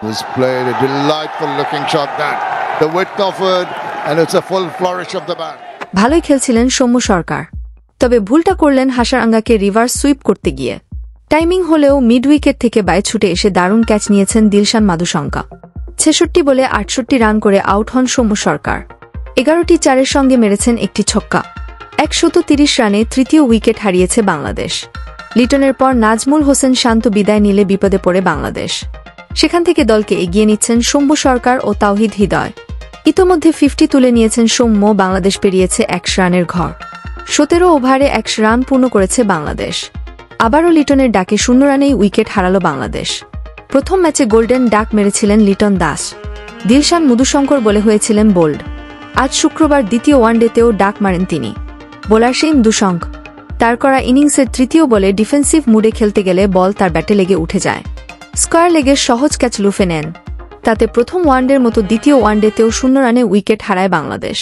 was played a delightful looking shot that the width offered and it's a full flourish of the bat. ভালোই খেলছিলেন সৌম্য সরকার, তবে ভুলটা করলেন হাসারাঙ্গাকে reverse sweep করতে গিয়ে। Timing হলেও মিড উইকেট থেকে বাইরে ছুটে এসে দারুণ ক্যাচ নিয়েছেন দিলশান মাদুশঙ্কা। ৬৬ বলে ৬৮ রান করে আউট হন সৌম্য সরকার। ১১টি চারের সঙ্গে মেরেছেন একটি ছক্কা। ১৩০ রানে তৃতীয় উইকেট হারিয়েছে বাংলাদেশ। লিটনের পর নাজমুল হোসেন শান্ত বিদায় নিলে বিপদে পড়ে বাংলাদেশ। সেখান থেকে দলকে এগিয়ে নিচ্ছেন সৌম্য সরকার ও তাওহিদ হৃদয়। ইতোমধ্যে 50 তুলে নিয়েছেন সৌম্য। বাংলাদেশ পেরিয়েছে ১০০ রানের ঘর। ১৭ ওভারে ১০০ রান পূর্ণ করেছে বাংলাদেশ। আবারও লিটনের ডাকে 0 রানেই উইকেট হারাল বাংলাদেশ। প্রথম ম্যাচে গোল্ডেন ডাক মেরেছিলেন লিটন দাস। দিলশান মধুশঙ্কর বলে হয়েছিলেন বোল্ড। আজ শুক্রবার দ্বিতীয় ওয়ানডেতেও ডাক মারেন তিনি। Bowler Shane Dushanka. তার করা ইনিংসের তৃতীয় বলে ডিফেন্সিভ মুডে খেলতে গেলে বল তার ব্যাটে লেগে উঠে যায়। স্কয়ার লেগের সহজ ক্যাচ লুফে নেন। তাতে প্রথম ওয়ানডের মতো দ্বিতীয় ওয়ানডেতেও 0 রানে উইকেট হারায় বাংলাদেশ।